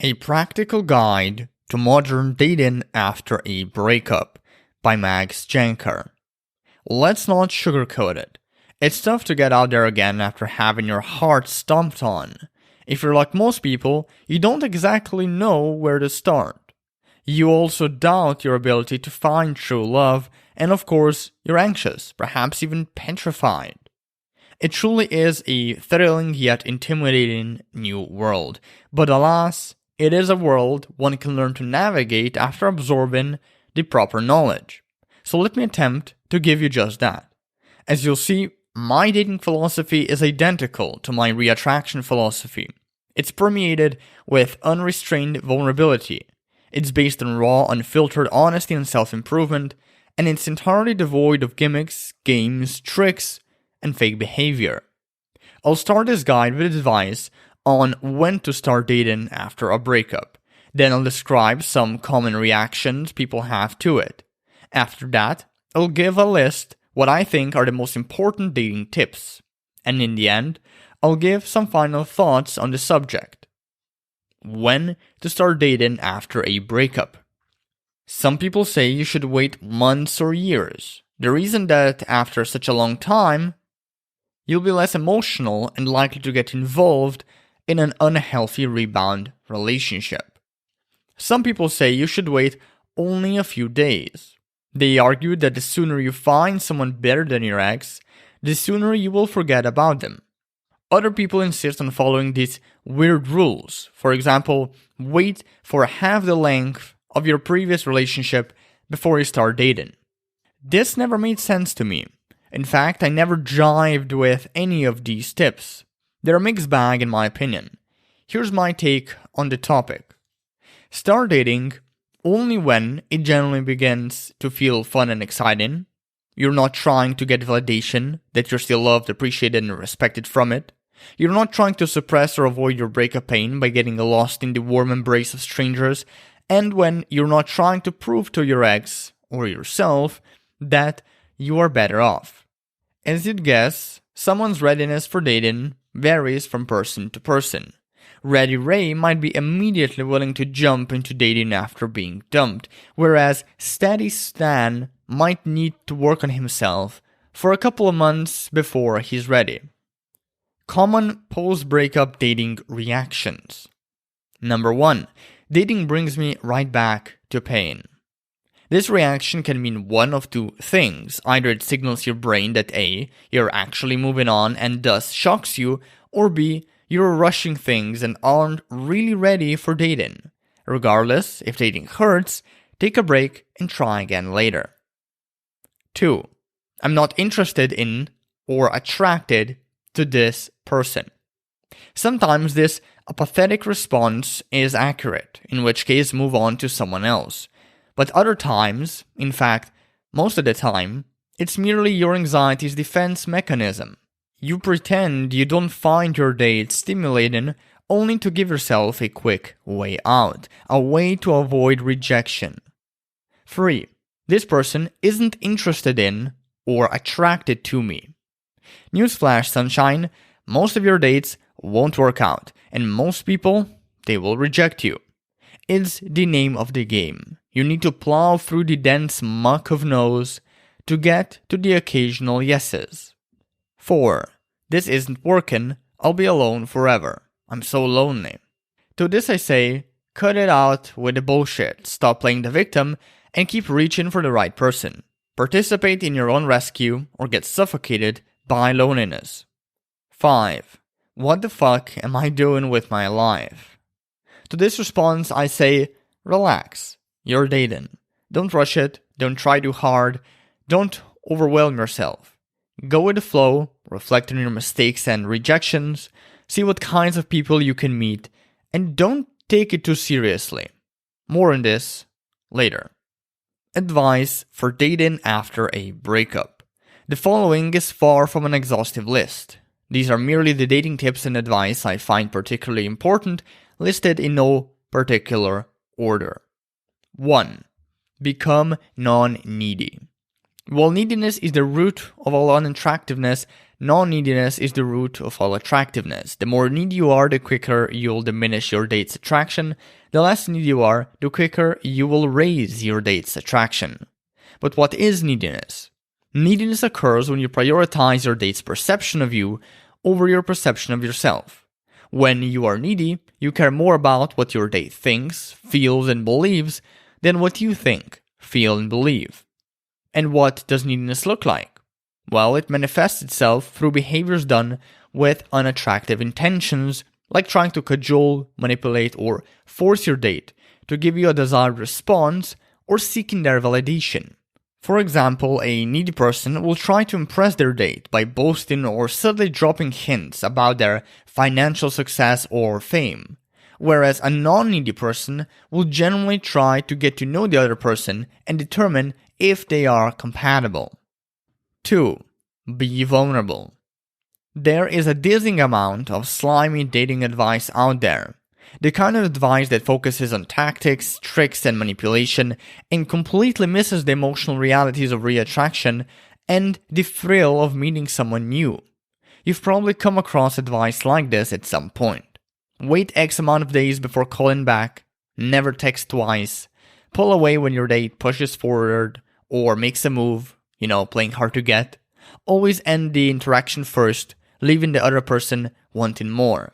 A Practical Guide to Modern Dating After a Breakup by Jancar. Let's not sugarcoat it. It's tough to get out there again after having your heart stomped on. If you're like most people, you don't exactly know where to start. You also doubt your ability to find true love, and of course, you're anxious, perhaps even petrified. It truly is a thrilling yet intimidating new world, but alas, it is a world one can learn to navigate after absorbing the proper knowledge. So let me attempt to give you just that. As you'll see, my dating philosophy is identical to my reattraction philosophy. It's permeated with unrestrained vulnerability. It's based on raw, unfiltered honesty and self-improvement, and it's entirely devoid of gimmicks, games, tricks, and fake behavior. I'll start this guide with advice on when to start dating after a breakup. Then I'll describe some common reactions people have to it. After that, I'll give a list what I think are the most important dating tips. And in the end, I'll give some final thoughts on the subject. When to start dating after a breakup. Some people say you should wait months or years. The reason that after such a long time, you'll be less emotional and likely to get involved in an unhealthy rebound relationship. Some people say you should wait only a few days. They argue that the sooner you find someone better than your ex, the sooner you will forget about them. Other people insist on following these weird rules. For example, wait for half the length of your previous relationship before you start dating. This never made sense to me. In fact, I never jived with any of these tips. They're a mixed bag in my opinion. Here's my take on the topic. Start dating only when it generally begins to feel fun and exciting. You're not trying to get validation that you're still loved, appreciated, and respected from it. You're not trying to suppress or avoid your breakup pain by getting lost in the warm embrace of strangers, and when you're not trying to prove to your ex or yourself that you are better off. As you'd guess, someone's readiness for dating varies from person to person. Ready Ray might be immediately willing to jump into dating after being dumped, whereas Steady Stan might need to work on himself for a couple of months before he's ready. Common post-breakup dating reactions. Number 1. Dating brings me right back to pain. This reaction can mean one of two things. Either it signals your brain that A, you're actually moving on and thus shocks you, or B, you're rushing things and aren't really ready for dating. Regardless, if dating hurts, take a break and try again later. 2. I'm not interested in or attracted to this person. Sometimes this apathetic response is accurate, in which case move on to someone else. But other times, in fact, most of the time, it's merely your anxiety's defense mechanism. You pretend you don't find your date stimulating only to give yourself a quick way out, a way to avoid rejection. 3. This person isn't interested in or attracted to me. Newsflash, sunshine, most of your dates won't work out, and most people, they will reject you. It's the name of the game. You need to plow through the dense muck of no's to get to the occasional yeses. 4. This isn't working, I'll be alone forever. I'm so lonely. To this I say, cut it out with the bullshit, stop playing the victim, and keep reaching for the right person. Participate in your own rescue or get suffocated by loneliness. 5. What the fuck am I doing with my life? To this response I say, relax. You're dating. Don't rush it, don't try too hard, don't overwhelm yourself. Go with the flow, reflect on your mistakes and rejections, see what kinds of people you can meet, and don't take it too seriously. More on this later. Advice for dating after a breakup. The following is far from an exhaustive list. These are merely the dating tips and advice I find particularly important, listed in no particular order. 1. Become non-needy. While neediness is the root of all unattractiveness, Non-neediness is the root of all attractiveness. The more needy you are, the quicker you'll diminish your date's attraction. The less needy you are, the quicker you will raise your date's attraction. But what is neediness? Neediness occurs when you prioritize your date's perception of you over your perception of yourself. When you are needy, you care more about what your date thinks, feels, and believes than what you think, feel, and believe. And what does neediness look like? Well, it manifests itself through behaviors done with unattractive intentions, like trying to cajole, manipulate, or force your date to give you a desired response or seeking their validation. For example, a needy person will try to impress their date by boasting or subtly dropping hints about their financial success or fame, whereas a non-needy person will generally try to get to know the other person and determine if they are compatible. 2. Be vulnerable. There is a dizzying amount of slimy dating advice out there. The kind of advice that focuses on tactics, tricks, and manipulation and completely misses the emotional realities of reattraction and the thrill of meeting someone new. You've probably come across advice like this at some point. Wait X amount of days before calling back, never text twice, pull away when your date pushes forward or makes a move, playing hard to get. Always end the interaction first, leaving the other person wanting more.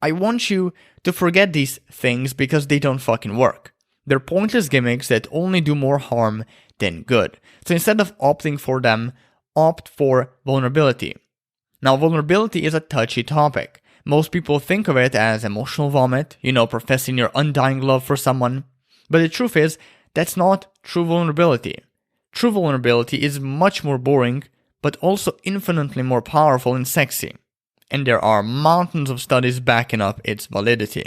I want you to forget these things because they don't fucking work. They're pointless gimmicks that only do more harm than good. So instead of opting for them, opt for vulnerability. Now, vulnerability is a touchy topic. Most people think of it as emotional vomit, professing your undying love for someone. But the truth is, that's not true vulnerability. True vulnerability is much more boring, but also infinitely more powerful and sexy. And there are mountains of studies backing up its validity.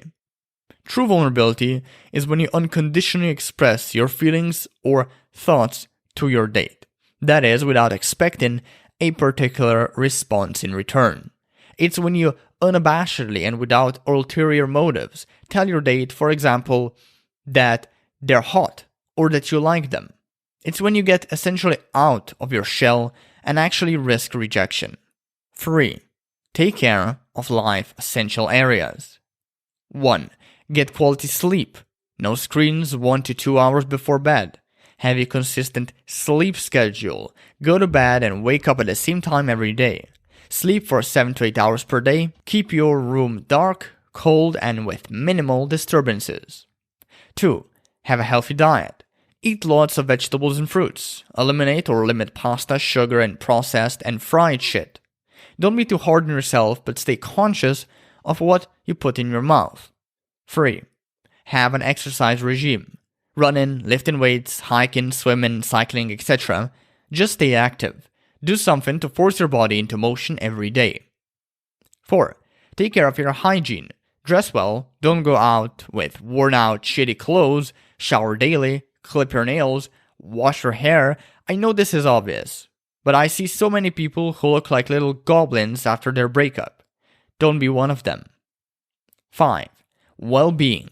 True vulnerability is when you unconditionally express your feelings or thoughts to your date. That is, without expecting a particular response in return. It's when you unabashedly and without ulterior motives tell your date, for example, that they're hot or that you like them. It's when you get essentially out of your shell and actually risk rejection. 3. Take care of life essential areas. 1. Get quality sleep. No screens 1 to 2 hours before bed. Have a consistent sleep schedule. Go to bed and wake up at the same time every day. Sleep for 7 to 8 hours per day. Keep your room dark, cold, and with minimal disturbances. 2. Have a healthy diet. Eat lots of vegetables and fruits. Eliminate or limit pasta, sugar, and processed and fried shit. Don't be too hard on yourself, but stay conscious of what you put in your mouth. 3. Have an exercise regime. Running, lifting weights, hiking, swimming, cycling, etc. Just stay active. Do something to force your body into motion every day. 4. Take care of your hygiene. Dress well, don't go out with worn out, shitty clothes, shower daily, clip your nails, wash your hair. I know this is obvious, but I see so many people who look like little goblins after their breakup. Don't be one of them. 5. Well-being.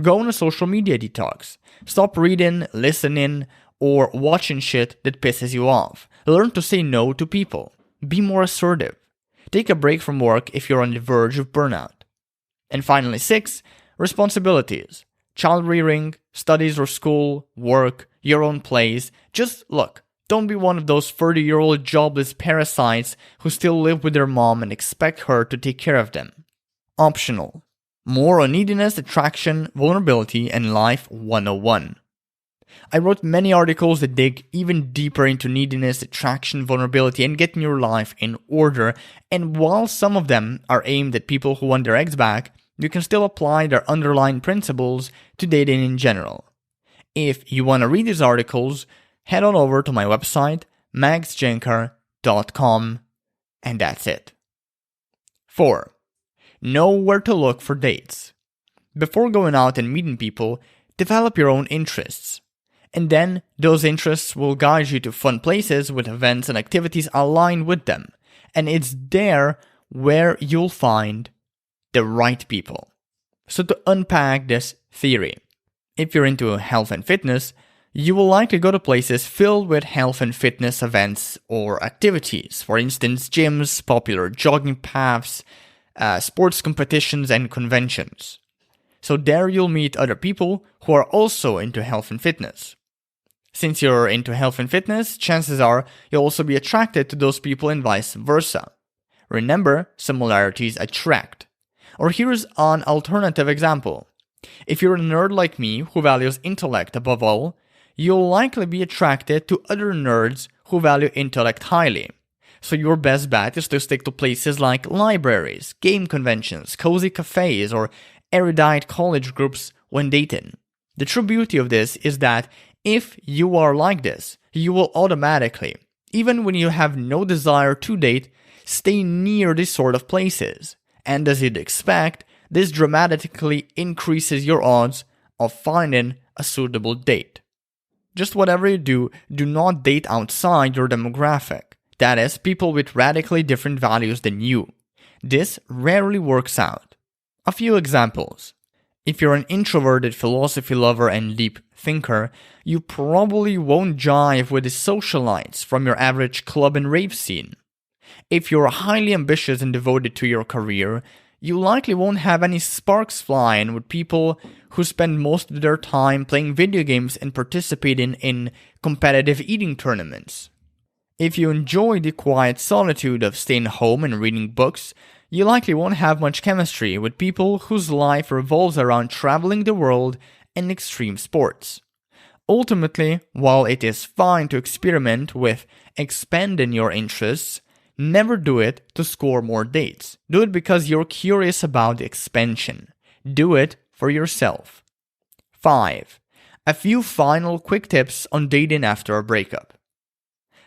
Go on a social media detox. Stop reading, listening, or watching shit that pisses you off. Learn to say no to people. Be more assertive. Take a break from work if you're on the verge of burnout. And finally, 6. Responsibilities. Child rearing, studies or school, work, your own place. Just look, don't be one of those 30-year-old jobless parasites who still live with their mom and expect her to take care of them. Optional. More on neediness, attraction, vulnerability, and life 101. I wrote many articles that dig even deeper into neediness, attraction, vulnerability, and getting your life in order. And while some of them are aimed at people who want their ex back, you can still apply their underlying principles to dating in general. If you want to read these articles, head on over to my website, maxjancar.com, and that's it. 4. Know where to look for dates. Before going out and meeting people, develop your own interests. And then, those interests will guide you to fun places with events and activities aligned with them. And it's there where you'll find the right people. So to unpack this theory, if you're into health and fitness, You will likely go to places filled with health and fitness events or activities, for instance, gyms, popular jogging paths, sports competitions, and conventions. So there you'll meet other people who are also into health and fitness. Since you're into health and fitness, chances are you'll also be attracted to those people and vice versa. Remember, similarities attract. Or here's an alternative example. If you're a nerd like me who values intellect above all, you'll likely be attracted to other nerds who value intellect highly. So your best bet is to stick to places like libraries, game conventions, cozy cafes, or erudite college groups when dating. The true beauty of this is that if you are like this, you will automatically, even when you have no desire to date, stay near these sort of places. And as you'd expect, this dramatically increases your odds of finding a suitable date. Just whatever you do, do not date outside your demographic. That is, people with radically different values than you. This rarely works out. A few examples. If you're an introverted philosophy lover and deep thinker, you probably won't jive with the socialites from your average club and rave scene. If you're highly ambitious and devoted to your career, you likely won't have any sparks flying with people who spend most of their time playing video games and participating in competitive eating tournaments. If you enjoy the quiet solitude of staying home and reading books, you likely won't have much chemistry with people whose life revolves around traveling the world and extreme sports. Ultimately, while it is fine to experiment with expanding your interests, never do it to score more dates. Do it because you're curious about the expansion. Do it for yourself. 5. A few final quick tips on dating after a breakup.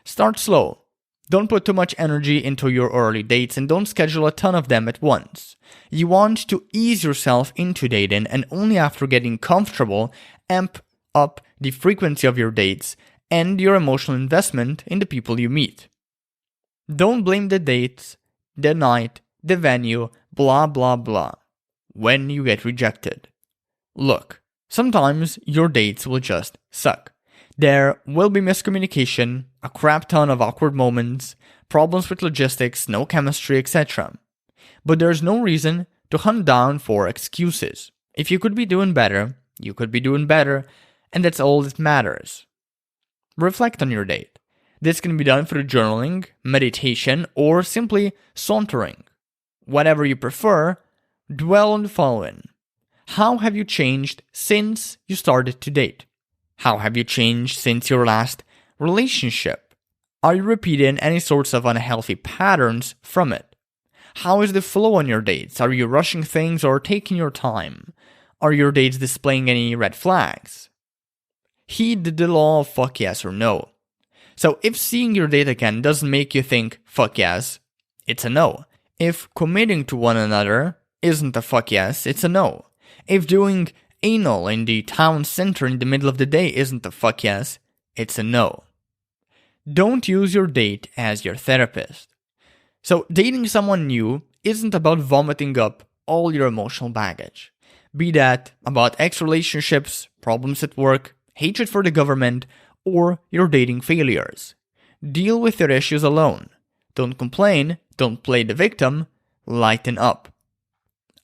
Start slow. Don't put too much energy into your early dates and don't schedule a ton of them at once. You want to ease yourself into dating and only after getting comfortable, amp up the frequency of your dates and your emotional investment in the people you meet. Don't blame the dates, the night, the venue, blah blah blah, when you get rejected. Look, sometimes your dates will just suck. There will be miscommunication, a crap ton of awkward moments, problems with logistics, no chemistry, etc. But there's no reason to hunt down for excuses. If you could be doing better, you could be doing better, and that's all that matters. Reflect on your date. This can be done through journaling, meditation, or simply sauntering. Whatever you prefer, dwell on the following. How have you changed since you started to date? How have you changed since your last relationship? Are you repeating any sorts of unhealthy patterns from it? How is the flow on your dates? Are you rushing things or taking your time? Are your dates displaying any red flags? Heed the law of fuck yes or no. So if seeing your date again doesn't make you think fuck yes, it's a no. If committing to one another isn't a fuck yes, it's a no. If doing anal in the town center in the middle of the day isn't a fuck yes, it's a no. Don't use your date as your therapist. So dating someone new isn't about vomiting up all your emotional baggage. Be that about ex-relationships, problems at work, hatred for the government, or your dating failures. Deal with your issues alone. Don't complain, don't play the victim, lighten up.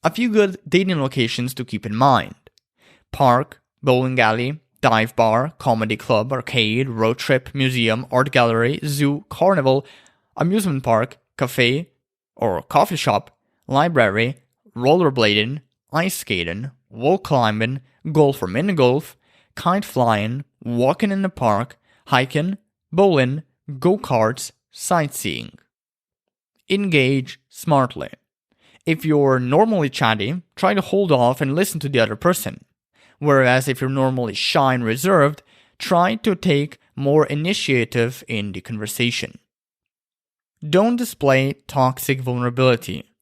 A few good dating locations to keep in mind. Park, bowling alley, dive bar, comedy club, arcade, road trip, museum, art gallery, zoo, carnival, amusement park, cafe or coffee shop, library, rollerblading, ice skating, wall climbing, golf or mini golf, kite flying, walking in the park, hiking, bowling, go-karts, sightseeing. Engage smartly. If you're normally chatty, try to hold off and listen to the other person. Whereas if you're normally shy and reserved, try to take more initiative in the conversation. Don't display toxic vulnerability.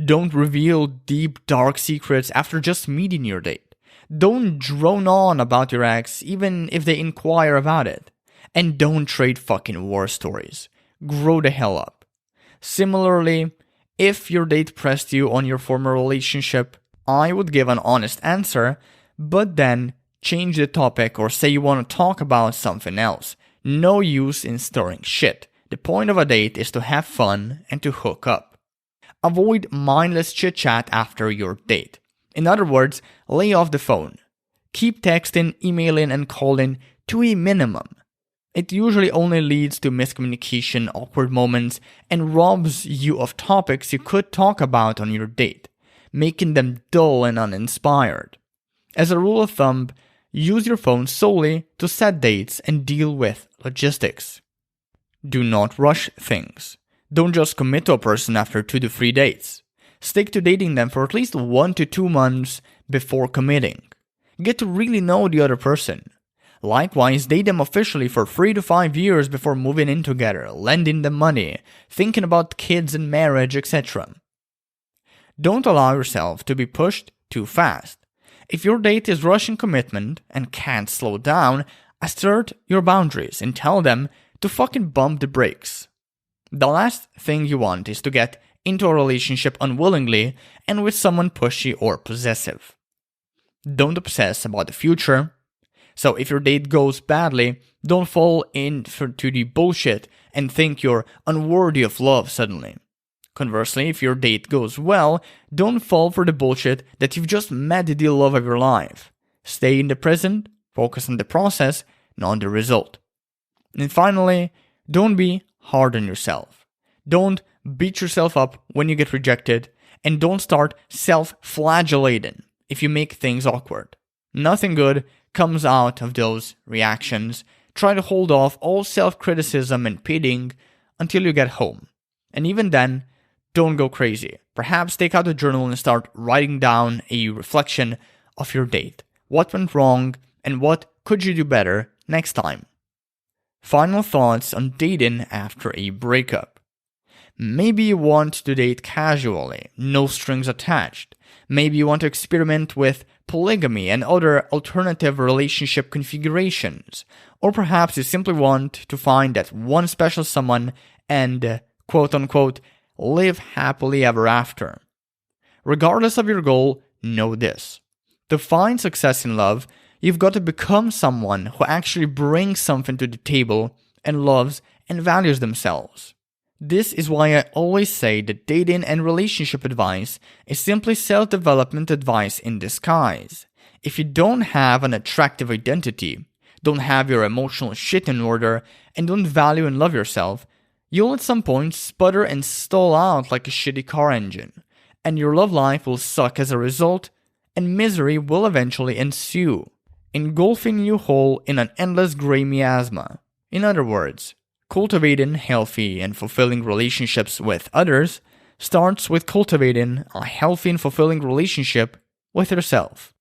Don't reveal deep, dark secrets after just meeting your date. Don't drone on about your ex even if they inquire about it. And don't trade fucking war stories. Grow the hell up. Similarly, if your date pressed you on your former relationship, I would give an honest answer, but then change the topic or say you want to talk about something else. No use in stirring shit. The point of a date is to have fun and to hook up. Avoid mindless chit-chat after your date. In other words, lay off the phone. Keep texting, emailing, and calling to a minimum. It usually only leads to miscommunication, awkward moments, and robs you of topics you could talk about on your date, making them dull and uninspired. As a rule of thumb, use your phone solely to set dates and deal with logistics. Do not rush things. Don't just commit to a person after 2 to 3 dates. Stick to dating them for at least 1 to 2 months before committing. Get to really know the other person. Likewise, date them officially for 3 to 5 years before moving in together, lending them money, thinking about kids and marriage, etc. Don't allow yourself to be pushed too fast. If your date is rushing commitment and can't slow down, assert your boundaries and tell them to fucking bump the brakes. The last thing you want is to get into a relationship unwillingly and with someone pushy or possessive. Don't obsess about the future. So if your date goes badly, don't fall into the bullshit and think you're unworthy of love suddenly. Conversely, if your date goes well, don't fall for the bullshit that you've just met the love of your life. Stay in the present, focus on the process, not the result. And finally, don't be hard on yourself. Don't beat yourself up when you get rejected, and don't start self-flagellating if you make things awkward. Nothing good comes out of those reactions. Try to hold off all self-criticism and pitying until you get home. And even then, don't go crazy. Perhaps take out a journal and start writing down a reflection of your date. What went wrong and what could you do better next time? Final thoughts on dating after a breakup. Maybe you want to date casually, no strings attached. Maybe you want to experiment with polygamy and other alternative relationship configurations. Or perhaps you simply want to find that one special someone and, quote-unquote, live happily ever after. Regardless of your goal, know this. To find success in love, you've got to become someone who actually brings something to the table and loves and values themselves. This is why I always say that dating and relationship advice is simply self-development advice in disguise. If you don't have an attractive identity, don't have your emotional shit in order, and don't value and love yourself, you'll at some point sputter and stall out like a shitty car engine, and your love life will suck as a result, and misery will eventually ensue, engulfing you whole in an endless gray miasma. In other words, cultivating healthy and fulfilling relationships with others starts with cultivating a healthy and fulfilling relationship with yourself.